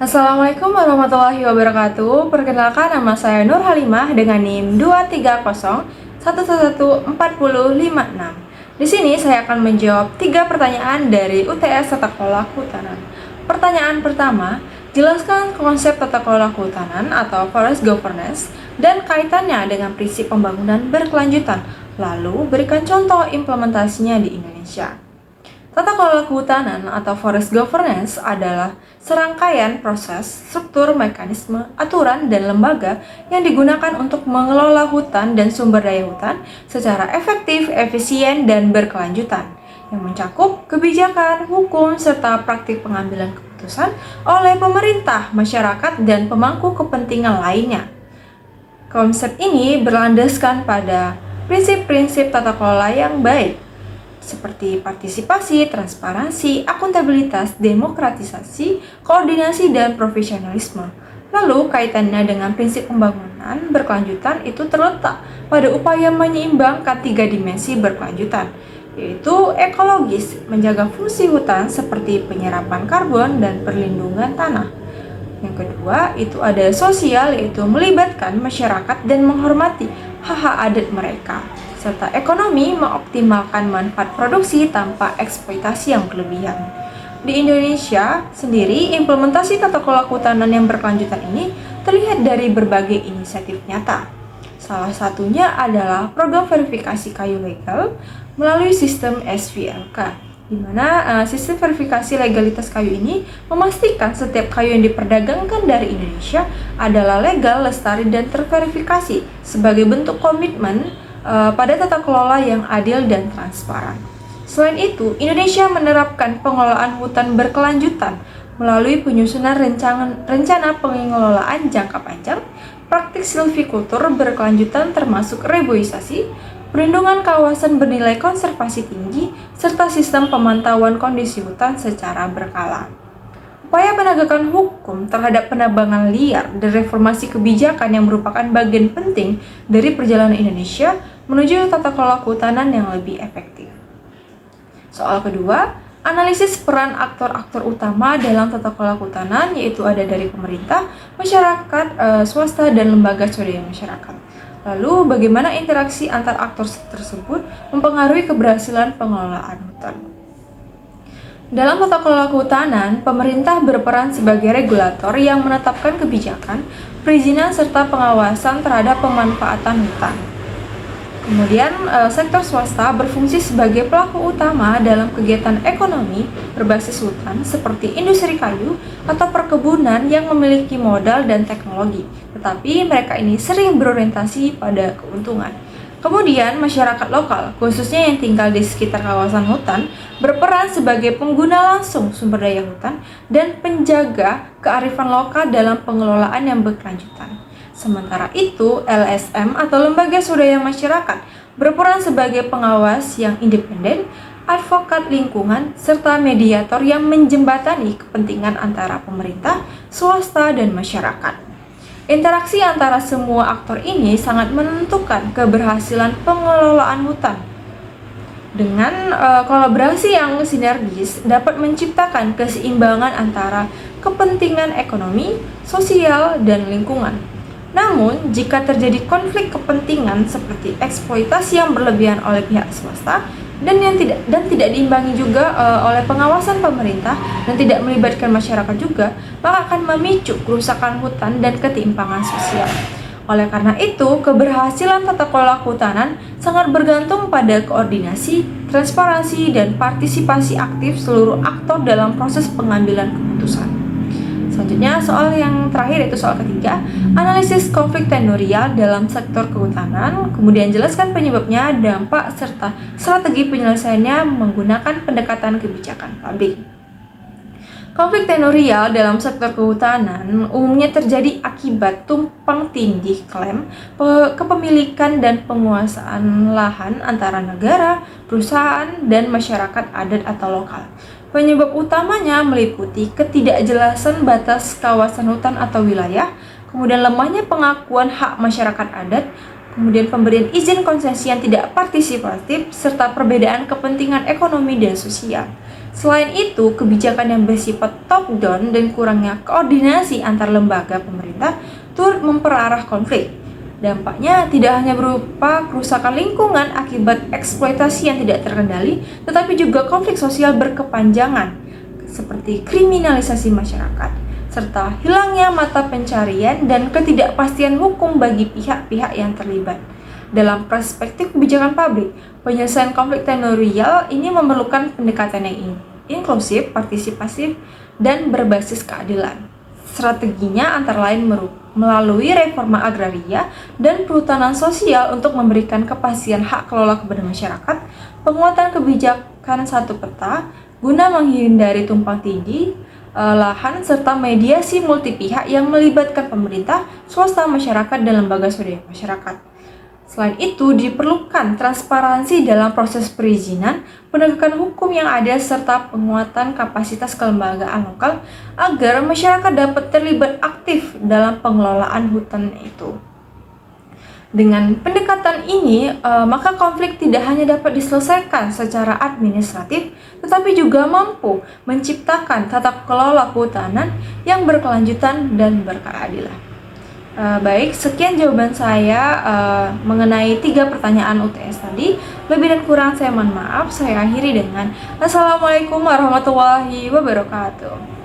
Assalamualaikum warahmatullahi wabarakatuh. Perkenalkan, nama saya Nur Halimah dengan NIM 230111456. Di sini saya akan menjawab 3 pertanyaan dari UTS Tata Kelola Kehutanan. Pertanyaan pertama, jelaskan konsep tata kelola kehutanan atau forest governance dan kaitannya dengan prinsip pembangunan berkelanjutan. Lalu berikan contoh implementasinya di Indonesia. Tata kelola kehutanan atau forest governance adalah serangkaian proses, struktur, mekanisme, aturan, dan lembaga yang digunakan untuk mengelola hutan dan sumber daya hutan secara efektif, efisien, dan berkelanjutan, yang mencakup kebijakan, hukum, serta praktik pengambilan keputusan oleh pemerintah, masyarakat, dan pemangku kepentingan lainnya. Konsep ini berlandaskan pada prinsip-prinsip tata kelola yang baik, seperti partisipasi, transparansi, akuntabilitas, demokratisasi, koordinasi, dan profesionalisme. Lalu, kaitannya dengan prinsip pembangunan berkelanjutan itu terletak pada upaya menyeimbangkan 3 dimensi berkelanjutan, yaitu ekologis, menjaga fungsi hutan seperti penyerapan karbon dan perlindungan tanah. Yang kedua, itu ada sosial, yaitu melibatkan masyarakat dan menghormati hak-hak adat mereka, serta ekonomi, mengoptimalkan manfaat produksi tanpa eksploitasi yang berlebihan. Di Indonesia sendiri, implementasi tata kelola kehutanan yang berkelanjutan ini terlihat dari berbagai inisiatif nyata. Salah satunya adalah program verifikasi kayu legal melalui sistem SVLK, di mana sistem verifikasi legalitas kayu ini memastikan setiap kayu yang diperdagangkan dari Indonesia adalah legal, lestari, dan terverifikasi sebagai bentuk komitmen pada tata kelola yang adil dan transparan. Selain itu, Indonesia menerapkan pengelolaan hutan berkelanjutan melalui penyusunan rencana pengelolaan jangka panjang, praktik silvikultur berkelanjutan termasuk reboisasi, perlindungan kawasan bernilai konservasi tinggi, serta sistem pemantauan kondisi hutan secara berkala. Upaya penegakan hukum terhadap penebangan liar dan reformasi kebijakan yang merupakan bagian penting dari perjalanan Indonesia menuju tata kelola kehutanan yang lebih efektif. Soal kedua, analisis peran aktor-aktor utama dalam tata kelola kehutanan, yaitu ada dari pemerintah, masyarakat, swasta, dan lembaga swadaya masyarakat. Lalu, bagaimana interaksi antar aktor tersebut mempengaruhi keberhasilan pengelolaan hutan? Dalam tata kelola kehutanan, pemerintah berperan sebagai regulator yang menetapkan kebijakan, perizinan, serta pengawasan terhadap pemanfaatan hutan. Kemudian, sektor swasta berfungsi sebagai pelaku utama dalam kegiatan ekonomi berbasis hutan seperti industri kayu atau perkebunan yang memiliki modal dan teknologi, tetapi mereka ini sering berorientasi pada keuntungan. Kemudian, masyarakat lokal, khususnya yang tinggal di sekitar kawasan hutan, berperan sebagai pengguna langsung sumber daya hutan dan penjaga kearifan lokal dalam pengelolaan yang berkelanjutan. Sementara itu, LSM atau Lembaga Swadaya Masyarakat berperan sebagai pengawas yang independen, advokat lingkungan, serta mediator yang menjembatani kepentingan antara pemerintah, swasta, dan masyarakat. Interaksi antara semua aktor ini sangat menentukan keberhasilan pengelolaan hutan. Dengan kolaborasi yang sinergis dapat menciptakan keseimbangan antara kepentingan ekonomi, sosial, dan lingkungan. Namun, jika terjadi konflik kepentingan seperti eksploitasi yang berlebihan oleh pihak swasta dan tidak diimbangi juga oleh pengawasan pemerintah dan tidak melibatkan masyarakat juga, maka akan memicu kerusakan hutan dan ketimpangan sosial. Oleh karena itu, keberhasilan tata kelola kehutanan sangat bergantung pada koordinasi, transparansi, dan partisipasi aktif seluruh aktor dalam proses pengambilan keputusan. Selanjutnya, soal yang terakhir yaitu soal ketiga, analisis konflik tenurial dalam sektor kehutanan, kemudian jelaskan penyebabnya, dampak, serta strategi penyelesaiannya menggunakan pendekatan kebijakan publik. Konflik tenurial dalam sektor kehutanan umumnya terjadi akibat tumpang tindih klaim kepemilikan dan penguasaan lahan antara negara, perusahaan, dan masyarakat adat atau lokal. Penyebab utamanya meliputi ketidakjelasan batas kawasan hutan atau wilayah, kemudian lemahnya pengakuan hak masyarakat adat, kemudian pemberian izin konsesi yang tidak partisipatif, serta perbedaan kepentingan ekonomi dan sosial. Selain itu, kebijakan yang bersifat top-down dan kurangnya koordinasi antar lembaga pemerintah turut memperarah konflik. Dampaknya tidak hanya berupa kerusakan lingkungan akibat eksploitasi yang tidak terkendali, tetapi juga konflik sosial berkepanjangan, seperti kriminalisasi masyarakat, serta hilangnya mata pencarian dan ketidakpastian hukum bagi pihak-pihak yang terlibat. Dalam perspektif kebijakan publik, penyelesaian konflik teritorial ini memerlukan pendekatan yang inklusif, partisipasif, dan berbasis keadilan. Strateginya antara lain melalui reforma agraria dan perhutanan sosial untuk memberikan kepastian hak kelola kepada masyarakat, penguatan kebijakan satu peta guna menghindari tumpang tindih lahan, serta mediasi multi pihak yang melibatkan pemerintah, swasta, masyarakat, dan lembaga swadaya masyarakat. Selain itu, diperlukan transparansi dalam proses perizinan, penegakan hukum yang ada, serta penguatan kapasitas kelembagaan lokal agar masyarakat dapat terlibat aktif dalam pengelolaan hutan itu. Dengan pendekatan ini, maka konflik tidak hanya dapat diselesaikan secara administratif, tetapi juga mampu menciptakan tata kelola kehutanan yang berkelanjutan dan berkeadilan. Baik, sekian jawaban saya mengenai 3 pertanyaan UTS tadi. Lebih dan kurang saya mohon maaf. Saya akhiri dengan Assalamualaikum warahmatullahi wabarakatuh.